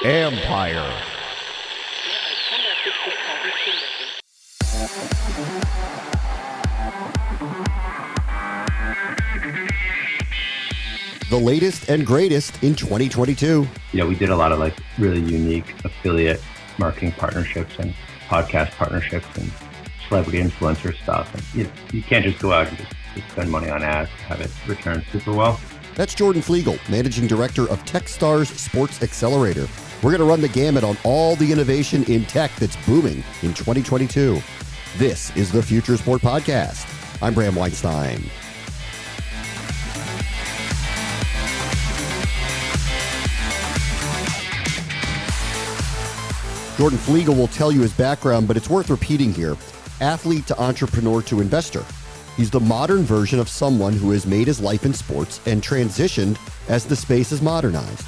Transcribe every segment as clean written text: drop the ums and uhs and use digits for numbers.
Empire. The latest and greatest in 2022. We did a lot of really unique affiliate marketing partnerships and podcast partnerships and celebrity influencer stuff. And you can't just go out and just spend money on ads and have it return super well. That's Jordan Fliegel, Managing Director of Techstars Sports Accelerator. We're going to run the gamut on all the innovation in tech that's booming in 2022. This is the Future Sport Podcast. I'm Bram Weinstein. Jordan Fliegel will tell you his background, but it's worth repeating here. Athlete to entrepreneur to investor. He's the modern version of someone who has made his life in sports and transitioned as the space is modernized.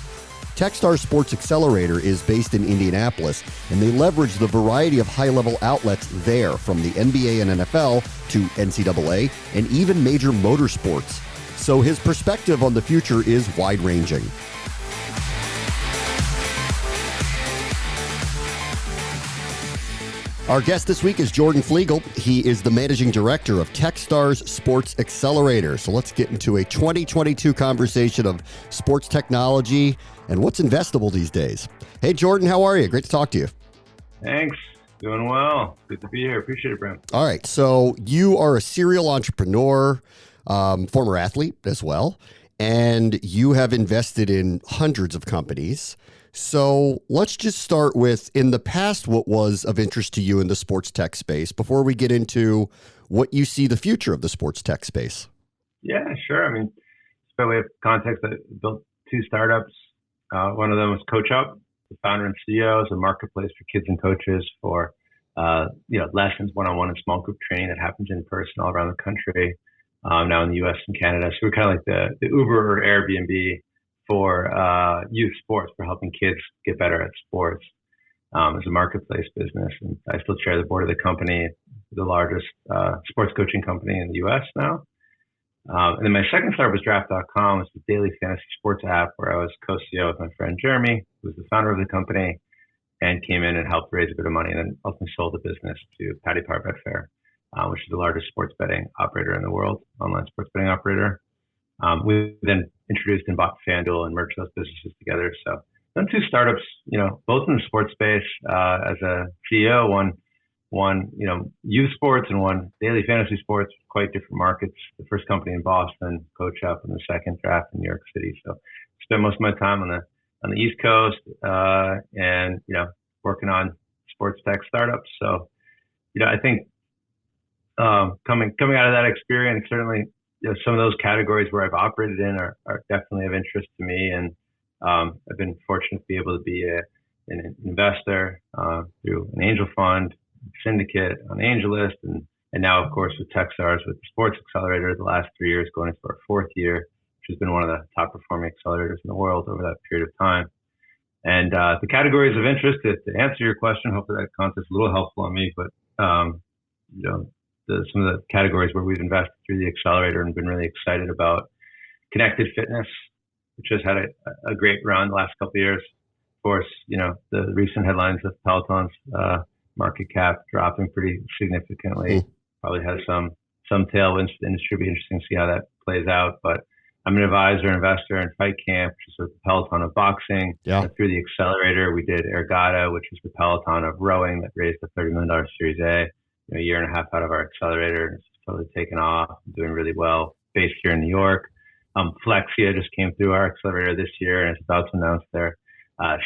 Techstars Sports Accelerator is based in Indianapolis, and they leverage the variety of high-level outlets there, from the NBA and NFL to NCAA and even major motorsports. So his perspective on the future is wide-ranging. Our guest this week is Jordan Fliegel. He is the Managing Director of Techstars Sports Accelerator. So let's get into a 2022 conversation of sports technology and what's investable these days. Hey, Jordan, how are you? Great to talk to you. Thanks. Doing well. Good to be here. Appreciate it, Bram. All right. So you are a serial entrepreneur, former athlete as well, and you have invested in hundreds of companies. So let's just start with, in the past, what was of interest to you in the sports tech space before we get into what you see the future of the sports tech space. Yeah, sure. I mean, by way of context, I built two startups. One of them was Coach Up. The founder and CEO is a marketplace for kids and coaches for lessons one-on-one and small group training that happens in person all around the country, now in the U.S. and Canada. So we're kind of like the Uber or Airbnb for youth sports, for helping kids get better at sports as a marketplace business. And I still chair the board of the company, the largest sports coaching company in the U.S. now. And then my second startup was Draft.com. It's a daily fantasy sports app where I was co-CEO with my friend Jeremy, who was the founder of the company, and came in and helped raise a bit of money and then ultimately sold the business to Paddy Power Betfair, which is the largest sports betting operator in the world, online sports betting operator. We then introduced and bought FanDuel and merged those businesses together. So done two startups, both in the sports space as a CEO, one youth sports and one daily fantasy sports, quite different markets. The first company in Boston, Coach Up, and the second Draft in New York City. So spent most of my time on the East Coast and working on sports tech startups. So I think coming out of that experience, certainly some of those categories where I've operated in are definitely of interest to me. And I've been fortunate to be able to be an investor through an angel fund, syndicate on AngelList, and now, of course, with Techstars, with the Sports Accelerator, the last 3 years going into our fourth year, which has been one of the top performing accelerators in the world over that period of time. And the categories of interest, to answer your question, hopefully that content is a little helpful on me, but some of the categories where we've invested through the accelerator and been really excited about: connected fitness, which has had a great run the last couple of years. Of course, the recent headlines of Peloton's market cap dropping pretty significantly probably has some tailwinds to the industry. It'll be interesting to see how that plays out. But I'm an advisor, investor in Fight Camp, which is the Peloton of boxing. Yeah. Through the accelerator, we did Ergata, which is the Peloton of rowing, that raised a $30 million Series A. A year and a half out of our accelerator, and it's totally taken off, doing really well, based here in New York. Flexia just came through our accelerator this year and is about to announce their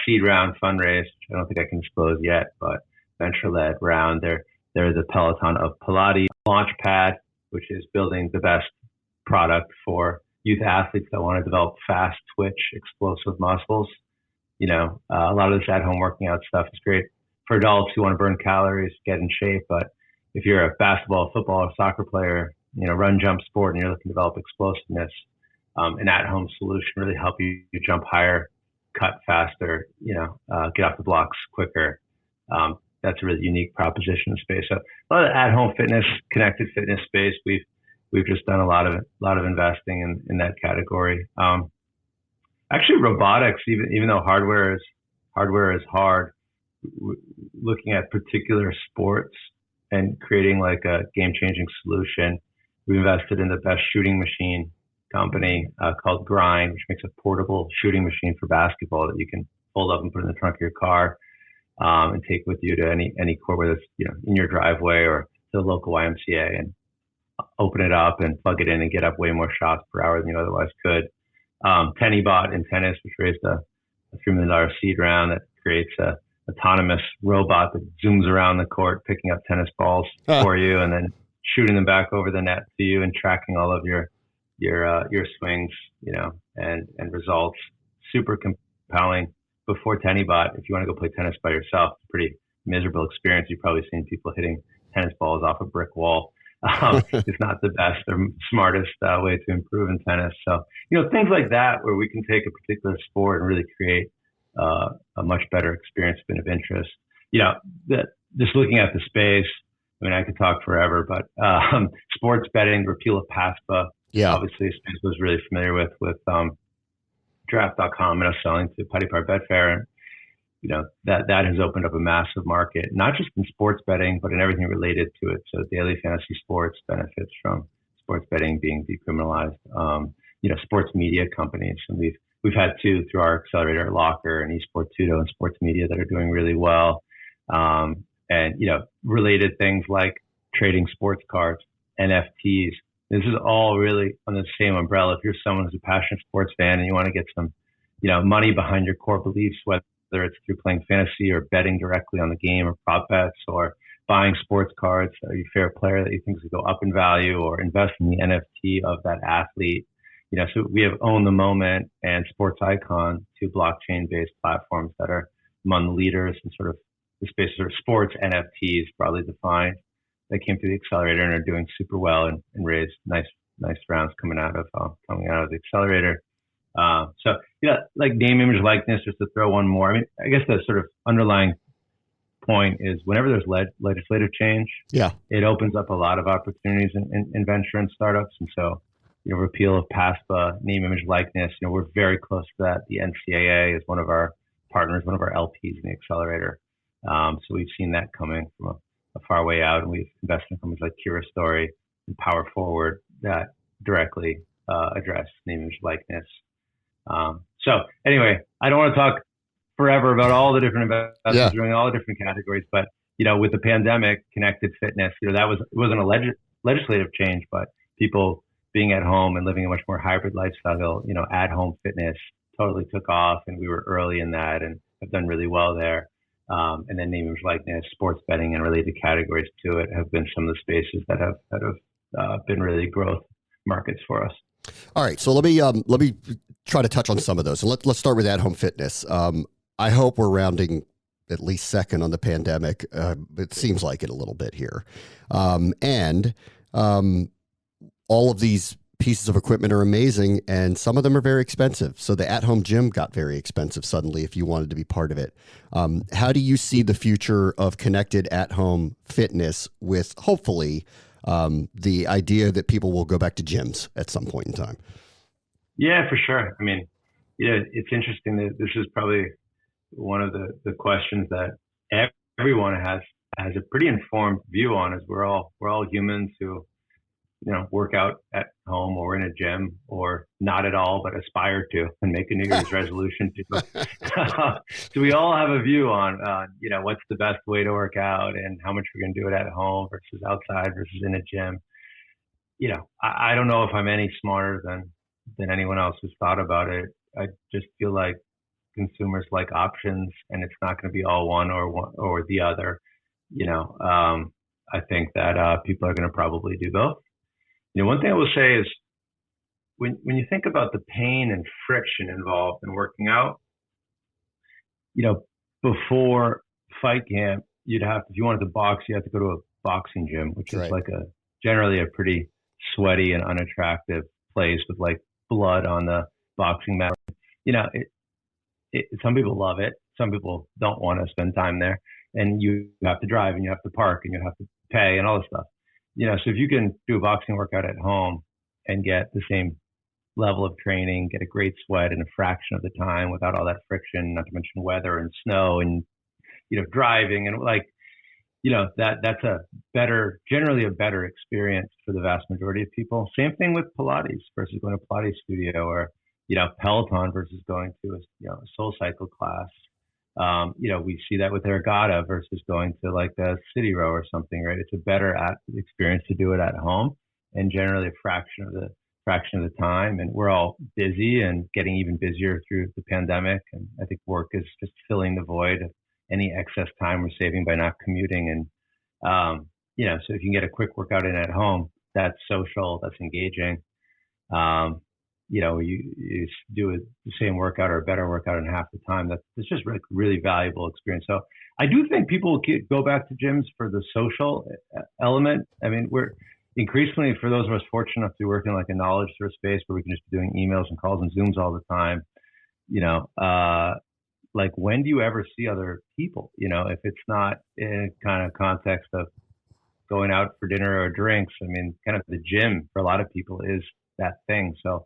seed round fundraise, which I don't think I can disclose yet, but venture-led round. They're the Peloton of Pilates. Launchpad, which is building the best product for youth athletes that want to develop fast twitch, explosive muscles. A lot of this at-home working out stuff is great for adults who want to burn calories, get in shape, but if you're a basketball, football, or soccer player, run, jump sport, and you're looking to develop explosiveness, an at-home solution really help you jump higher, cut faster, get off the blocks quicker. That's a really unique proposition in the space. So a lot of at-home fitness, connected fitness space. We've just done a lot of investing in that category. Actually, robotics, even though hardware is hard, looking at particular sports and creating like a game-changing solution. We invested in the best shooting machine company called Grind, which makes a portable shooting machine for basketball that you can fold up and put in the trunk of your car and take with you to any court, whether it's in your driveway or to the local YMCA, and open it up and plug it in and get up way more shots per hour than you otherwise could. TennyBot in tennis, which raised a $3 million seed round that creates a autonomous robot that zooms around the court, picking up tennis balls for you and then shooting them back over the net to you and tracking all of your swings, and results. Super compelling. Before TennyBot, if you want to go play tennis by yourself, it's a pretty miserable experience. You've probably seen people hitting tennis balls off a brick wall. It's not the best or smartest way to improve in tennis. So, things like that where we can take a particular sport and really create a much better experience been of interest. Just looking at the space, I mean, I could talk forever, but sports betting, repeal of PASPA, obviously a space I was really familiar with draft.com and us selling to Paddy Power Betfair. And, that has opened up a massive market, not just in sports betting, but in everything related to it. So daily fantasy sports benefits from sports betting being decriminalized. Sports media companies, and we've had two through our accelerator, Locker and eSport Tudo and Sports Media, that are doing really well. And related things like trading sports cards, NFTs. This is all really on the same umbrella. If you're someone who's a passionate sports fan and you want to get some, money behind your core beliefs, whether it's through playing fantasy or betting directly on the game or prop bets or buying sports cards, are you a fair player that you think will go up in value, or invest in the NFT of that athlete. So we have Own the Moment and Sports Icon, two blockchain-based platforms that are among the leaders in sort of the space of sports NFTs, broadly defined, that came through the accelerator and are doing super well and raised nice rounds coming out of the accelerator. Like name, image, likeness, just to throw one more. I mean, I guess the sort of underlying point is whenever there's legislative change, it opens up a lot of opportunities in venture and startups. And so, repeal of PASPA, name, image, likeness, we're very close to that. The NCAA is one of our partners, one of our LPs in the accelerator. So we've seen that coming from a far way out, and we've invested in companies like Kira Story and Power Forward that directly address name, image, likeness. So anyway, I don't want to talk forever about all the different investments doing all the different categories, but with the pandemic, connected fitness, it wasn't a legislative change, but people being at home and living a much more hybrid lifestyle, at home fitness totally took off, and we were early in that and have done really well there. And then name, image, likeness, sports betting, and related categories to it have been some of the spaces that have been really growth markets for us. All right, so let me try to touch on some of those. So let's start with at-home fitness. I hope we're rounding at least second on the pandemic. It seems like it a little bit here, and all of these pieces of equipment are amazing, and some of them are very expensive. So the at-home gym got very expensive suddenly if you wanted to be part of it. How do you see the future of connected at-home fitness with, hopefully, the idea that people will go back to gyms at some point in time? Yeah, for sure. I mean, it's interesting that this is probably one of the questions that everyone has a pretty informed view on, is we're all humans who work out at home or in a gym, or not at all, but aspire to and make a New Year's resolution to. So we all have a view on, what's the best way to work out and how much we're going to do it at home versus outside versus in a gym. I don't know if I'm any smarter than anyone else who's thought about it. I just feel like consumers like options, and it's not going to be all one or the other. I think that people are going to probably do both. One thing I will say is when you think about the pain and friction involved in working out, before fight camp, if you wanted to box, you have to go to a boxing gym, which is like generally a pretty sweaty and unattractive place with like blood on the boxing mat. Some people love it. Some people don't want to spend time there, and you have to drive and you have to park and you have to pay and all this stuff. So if you can do a boxing workout at home and get the same level of training, get a great sweat in a fraction of the time without all that friction, not to mention weather and snow and, driving and that's generally a better experience for the vast majority of people. Same thing with Pilates versus going to Pilates studio or, Peloton versus going to a Soul Cycle class. We see that with Ergata versus going to like a City Row or something, right? It's a better experience to do it at home and generally a fraction of the time. And we're all busy and getting even busier through the pandemic. And I think work is just filling the void of any excess time we're saving by not commuting. And, so if you can get a quick workout in at home, that's social, that's engaging. You do the same workout or a better workout in half the time. It's just really, really valuable experience. So I do think people will go back to gyms for the social element. I mean, we're increasingly, for those of us fortunate enough to be working like a knowledge sort of space where we can just be doing emails and calls and Zooms all the time, like when do you ever see other people? If it's not in kind of context of going out for dinner or drinks, I mean, kind of the gym for a lot of people is that thing. So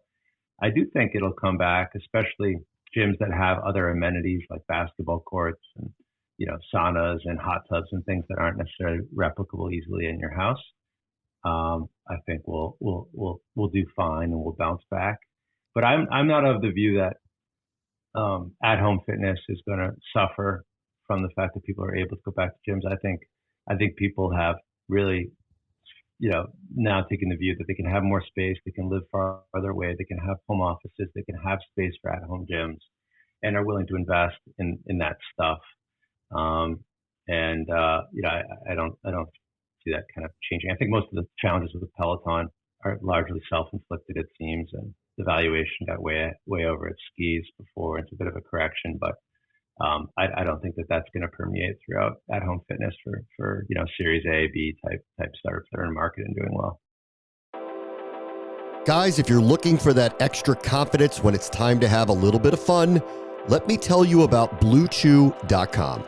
I do think it'll come back, especially gyms that have other amenities like basketball courts and, saunas and hot tubs and things that aren't necessarily replicable easily in your house. I think we'll do fine and we'll bounce back. But I'm not of the view that at-home fitness is going to suffer from the fact that people are able to go back to gyms. I think people have really, now taking the view that they can have more space, they can live farther away, they can have home offices, they can have space for at-home gyms, and are willing to invest in that stuff. I don't see that kind of changing. I think most of the challenges with the Peloton are largely self-inflicted, it seems, and the valuation got way over its skis before. It's a bit of a correction, but I don't think that that's going to permeate throughout at-home fitness for Series A, B type startups that are in market and doing well. Guys, if you're looking for that extra confidence when it's time to have a little bit of fun, let me tell you about BlueChew.com.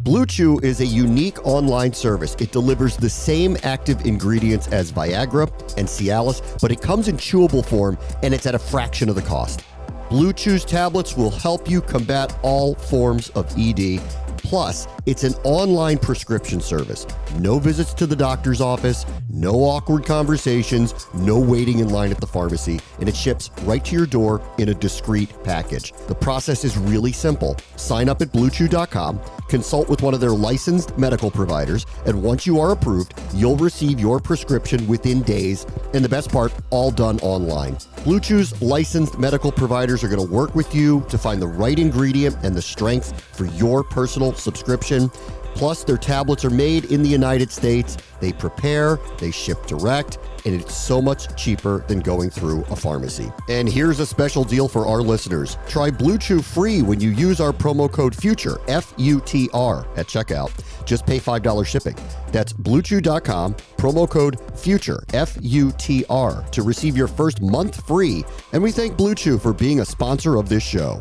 Blue Chew is a unique online service. It delivers the same active ingredients as Viagra and Cialis, but it comes in chewable form and it's at a fraction of the cost. Blue Chew's tablets will help you combat all forms of ED. Plus, it's an online prescription service. No visits to the doctor's office, no awkward conversations, no waiting in line at the pharmacy, and it ships right to your door in a discreet package. The process is really simple. Sign up at BlueChew.com, consult with one of their licensed medical providers, and once you are approved, you'll receive your prescription within days, and the best part, all done online. Blue Chew's licensed medical providers are going to work with you to find the right ingredient and the strength for your personal subscription. Plus, their tablets are made in the United States. They prepare, they ship direct, and it's so much cheaper than going through a pharmacy. And here's a special deal for our listeners. Try Blue Chew free when you use our promo code FUTURE, F-U-T-R, at checkout. Just pay $5 shipping. That's BlueChew.com, promo code FUTURE, F-U-T-R, to receive your first month free. And we thank Blue Chew for being a sponsor of this show.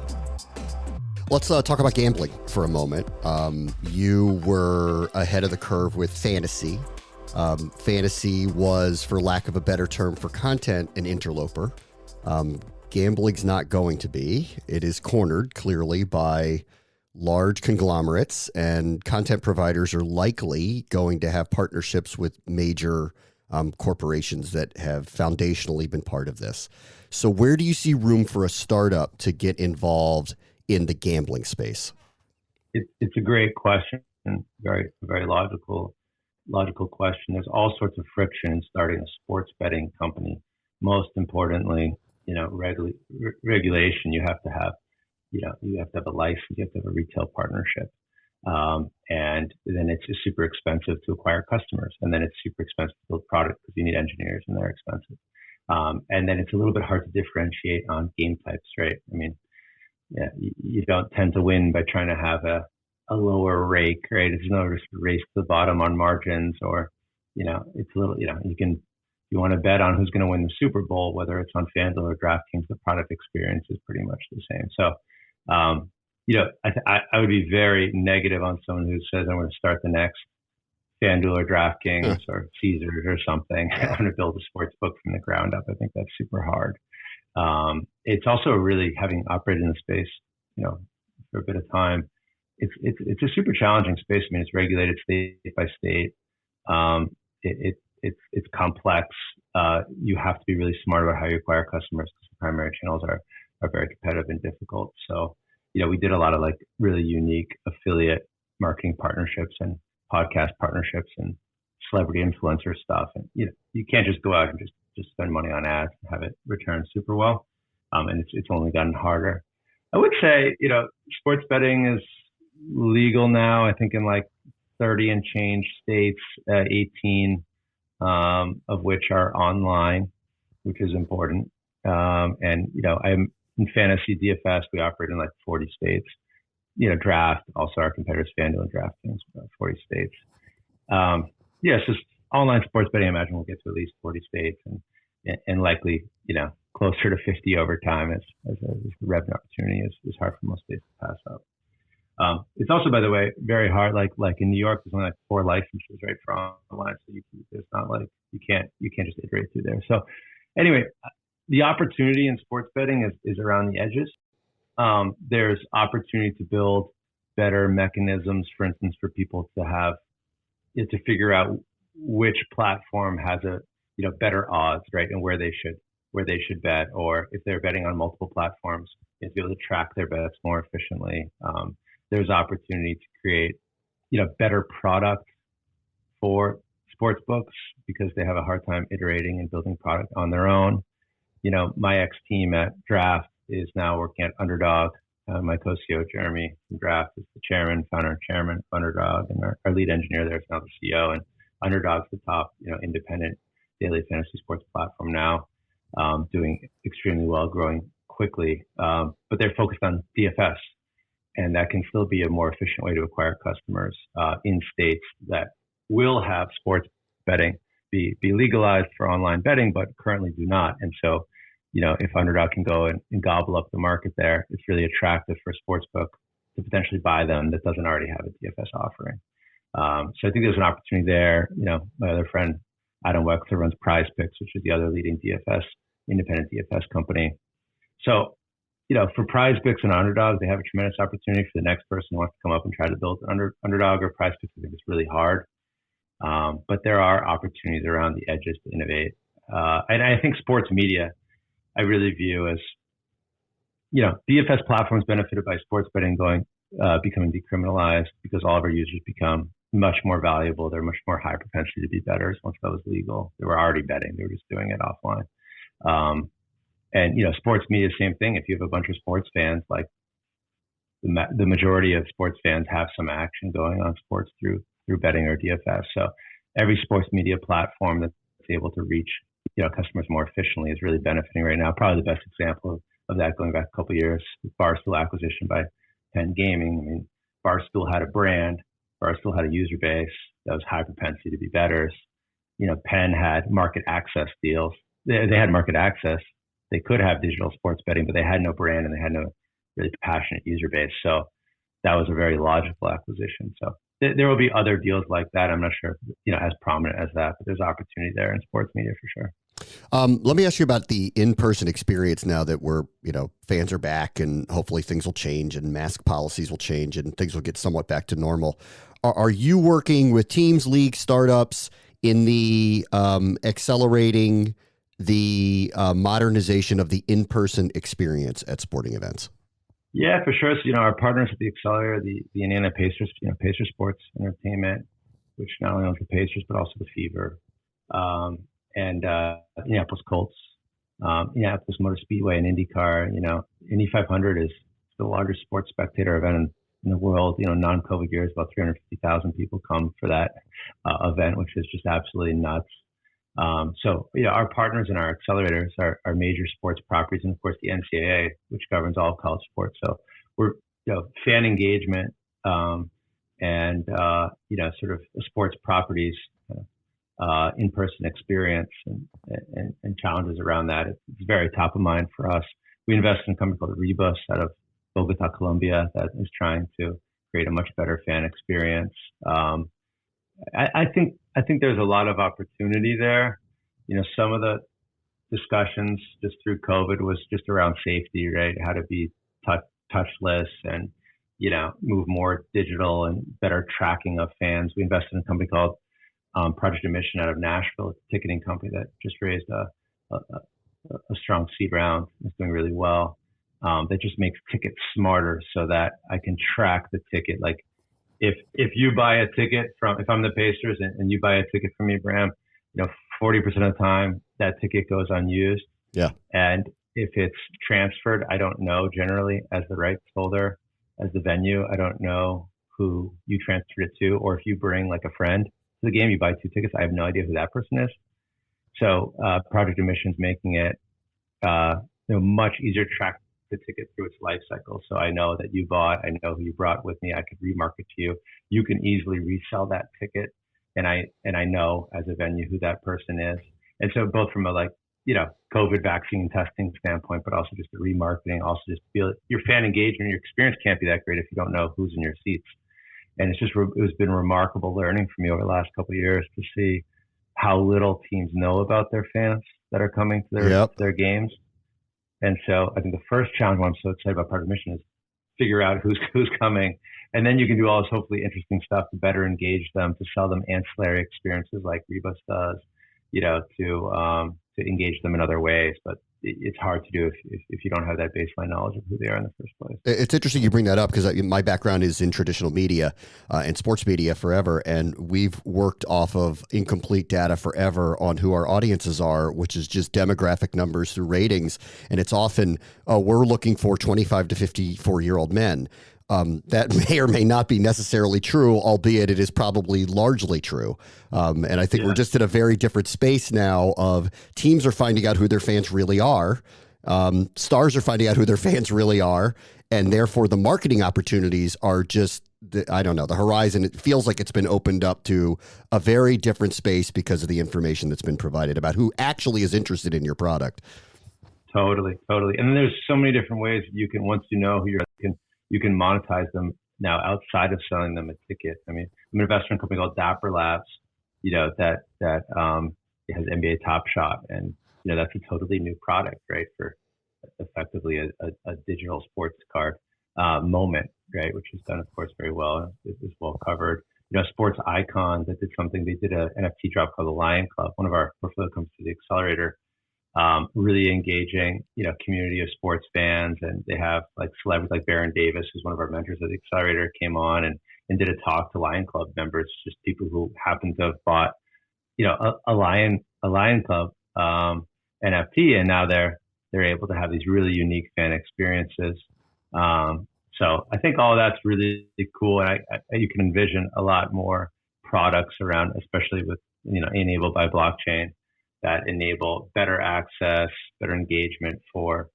Let's talk about gambling for a moment. You were ahead of the curve with fantasy. Fantasy was, for lack of a better term for content, an interloper. Gambling's not going to be. It is cornered clearly by large conglomerates, and content providers are likely going to have partnerships with major corporations that have foundationally been part of this. So where do you see room for a startup to get involved in the gambling space? It's a great question, and very logical question. There's all sorts of friction in starting a sports betting company. Most importantly, regulation. You have to have a license. You have to have a retail partnership, and then it's just super expensive to acquire customers, and then it's super expensive to build product because you need engineers, and they're expensive. And then it's a little bit hard to differentiate on game types, right? I mean, yeah, you don't tend to win by trying to have a lower rake, right? It's no just race to the bottom on margins, or it's a little, you want to bet on who's going to win the Super Bowl, whether it's on FanDuel or DraftKings, the product experience is pretty much the same. So, I would be very negative on someone who says I'm going to start the next FanDuel or DraftKings or Caesars or something. I'm going to build a sports book from the ground up. I think that's super hard. It's also really, having operated in the space, for a bit of time, it's a super challenging space. I mean, it's regulated state by state. It's complex. You have to be really smart about how you acquire customers, because the primary channels are very competitive and difficult. So, we did a lot of like really unique affiliate marketing partnerships and podcast partnerships and celebrity influencer stuff. And you can't just go out and just spend money on ads and have it return super well. And it's only gotten harder. I would say, sports betting is legal now, I think in like 30 and change states, 18 of which are online, which is important. And I'm in fantasy DFS, we operate in like 40 states. Draft, also our competitors, FanDuel and DraftKings, 40 states. So online sports betting, I imagine we'll get to at least 40 states and likely, closer to 50 over time as the revenue opportunity is hard for most states to pass up. It's also, by the way, very hard. Like in New York, there's only like 4 licenses, right, for online. So it's not like you can't just iterate through there. So anyway, the opportunity in sports betting is around the edges. There's opportunity to build better mechanisms, for instance, for people to figure out which platform has better odds, right, and where they should bet, or if they're betting on multiple platforms, to be able to track their bets more efficiently. There's opportunity to create, better product for sports books because they have a hard time iterating and building product on their own. My ex-team at Draft is now working at Underdog. My co-CEO, Jeremy, from Draft, is the founder and chairman of Underdog, and our lead engineer there is now the CEO. And Underdog's the top, independent daily fantasy sports platform now, doing extremely well, growing quickly. But they're focused on DFS, and that can still be a more efficient way to acquire customers in states that will have sports betting be legalized for online betting, but currently do not. And so, if Underdog can go and gobble up the market there, it's really attractive for a sportsbook to potentially buy them that doesn't already have a DFS offering. So I think there's an opportunity there. My other friend, Adam Wexler, runs Prize Picks, which is the other leading independent DFS company. So, for Prize Picks and Underdog, they have a tremendous opportunity. For the next person who wants to come up and try to build an Underdog or Prize Picks, I think it's really hard. But there are opportunities around the edges to innovate. And I think sports media, I really view as, DFS platforms benefited by sports betting becoming decriminalized because all of our users become much more valuable. They're much more high propensity to be bettors once that was legal. They were already betting. They were just doing it offline. And, sports media, same thing. If you have a bunch of sports fans, like the majority of sports fans have some action going on sports through betting or DFS. So every sports media platform that's able to reach, customers more efficiently is really benefiting right now. Probably the best example of that going back a couple of years, Barstool acquisition by Penn Gaming. I mean, Barstool had a brand. Barstool had a user base that was high propensity to be bettors. Penn had market access deals. They had market access. They could have digital sports betting, but they had no brand and they had no really passionate user base. So that was a very logical acquisition. So there will be other deals like that. I'm not sure, as prominent as that, but there's opportunity there in sports media for sure. Let me ask you about the in-person experience now that fans are back and hopefully things will change and mask policies will change and things will get somewhat back to normal. Are you working with teams, leagues, startups in the accelerating the modernization of the in-person experience at sporting events? Yeah, for sure. So, our partners at the Accelerator, the Indiana Pacers, Pacer Sports Entertainment, which not only owns the Pacers, but also the Fever, and Indianapolis Colts, Indianapolis Motor Speedway and IndyCar. Indy 500 is the largest sports spectator event in the world. Non-COVID years, about 350,000 people come for that event, which is just absolutely nuts. So, our partners in our accelerators are major sports properties, and of course the NCAA, which governs all college sports. So we're, fan engagement, and, sort of sports properties, in-person experience and challenges around that. It's very top of mind for us. We invest in a company called Rebus out of Bogota, Colombia, that is trying to create a much better fan experience. I think there's a lot of opportunity there. Some of the discussions just through COVID was just around safety, right? How to be touchless and, move more digital and better tracking of fans. We invested in a company called Project Admission out of Nashville, a ticketing company that just raised a strong seed round. It's doing really well. That just makes tickets smarter so that I can track the ticket. Like if you buy a ticket if I'm the Pacers and you buy a ticket from me, Bram, 40% of the time that ticket goes unused. Yeah. And if it's transferred, I don't know generally as the rights holder, as the venue, I don't know who you transferred it to, or if you bring like a friend to the game, you buy 2 tickets, I have no idea who that person is. So Project Admission's making it much easier to track the ticket through its life cycle. So I know that you bought, I know who you brought with me, I could remarket to you. You can easily resell that ticket, and I know as a venue who that person is. And so both from a COVID vaccine testing standpoint, but also just the remarketing, also just feel your fan engagement, your experience can't be that great if you don't know who's in your seats. And it's been remarkable learning for me over the last couple of years to see how little teams know about their fans that are coming to their games. And so I think the first challenge I'm so excited about Project Admission is figure out who's coming. And then you can do all this hopefully interesting stuff to better engage them, to sell them ancillary experiences like Rebus does, to engage them in other ways. But it's hard to do if you don't have that baseline knowledge of who they are in the first place. It's interesting you bring that up because my background is in traditional media and sports media forever, and we've worked off of incomplete data forever on who our audiences are, which is just demographic numbers through ratings. And it's often, we're looking for 25 to 54-year-old men. That may or may not be necessarily true, albeit it is probably largely true. And I think we're just in a very different space now of teams are finding out who their fans really are. Stars are finding out who their fans really are. And therefore the marketing opportunities are just, the horizon. It feels like it's been opened up to a very different space because of the information that's been provided about who actually is interested in your product. Totally. And then there's so many different ways you can, once you know who you can monetize them now outside of selling them a ticket. I mean, I'm an investor in a company called Dapper Labs, that has NBA Top Shot, and that's a totally new product, right? For effectively a digital sports card moment, right? Which is done, of course, very well. It was well covered. Sports Icon that did something. They did an NFT drop called the Lion Club. One of our portfolio companies, the Accelerator. Really engaging, community of sports fans, and they have like celebrities like Baron Davis, who's one of our mentors at the Accelerator, came on and did a talk to Lion Club members, just people who happen to have bought, a Lion Club NFT, and now they're able to have these really unique fan experiences. So I think all of that's really cool, and you can envision a lot more products around, especially with enabled by blockchain, that enable better access, better engagement for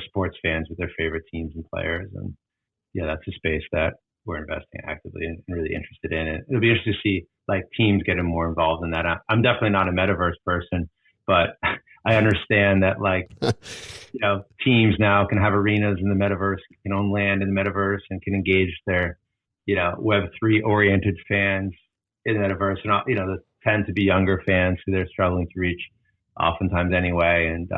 sports fans with their favorite teams and players. And that's a space that we're investing actively and really interested in. And it'll be interesting to see like teams getting more involved in that. I'm definitely not a metaverse person, but I understand that teams now can have arenas in the metaverse, can own land in the metaverse, and can engage their, Web3 oriented fans in the metaverse. And, the tend to be younger fans who they're struggling to reach oftentimes anyway, and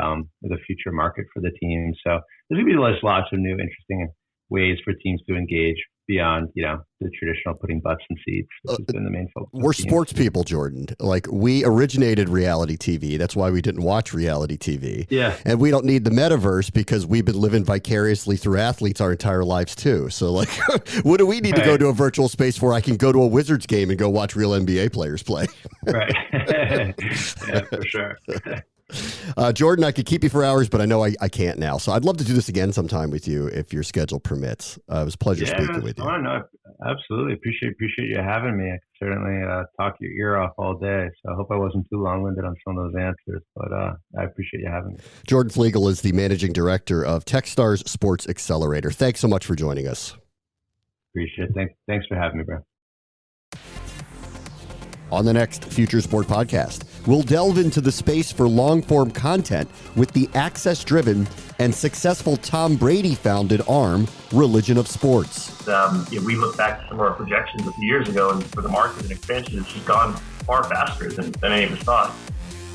the future market for the team. So there's going to be lots of new interesting ways for teams to engage beyond, the traditional putting butts in seats, which has been the main focus. We're sports people, Jordan. Like, we originated reality TV. That's why we didn't watch reality TV. Yeah. And we don't need the metaverse because we've been living vicariously through athletes our entire lives too. So like, what do we need to go to a virtual space for? I can go to a Wizards game and go watch real NBA players play. Right. Yeah, for sure. Jordan, I could keep you for hours, but I know I can't now. So I'd love to do this again sometime with you if your schedule permits. It was a pleasure speaking with you. No, absolutely. Appreciate you having me. I could certainly talk your ear off all day. So I hope I wasn't too long-winded on some of those answers, but I appreciate you having me. Jordan Fliegel is the managing director of Techstars Sports Accelerator. Thanks so much for joining us. Appreciate it. Thanks for having me, bro. On the next Future Sport podcast, we'll delve into the space for long-form content with the access-driven and successful Tom Brady-founded arm, Religion of Sports. We look back to some of our projections a few years ago, and for the market and expansion, it's just gone far faster than any of us thought,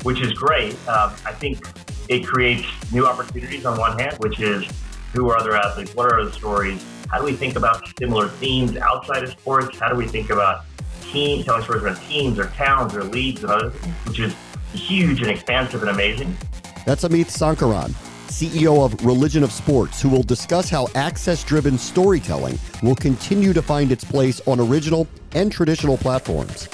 which is great. I think it creates new opportunities on one hand, which is who are other athletes? What are the stories? How do we think about similar themes outside of sports? How do we think about telling stories about teams or towns or leagues and other things, which is huge and expansive and amazing. That's Amit Sankaran, CEO of Religion of Sports, who will discuss how access-driven storytelling will continue to find its place on original and traditional platforms.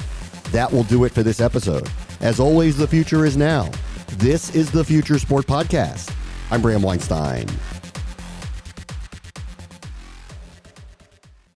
That will do it for this episode. As always, the future is now. This is the Future Sport Podcast. I'm Bram Weinstein.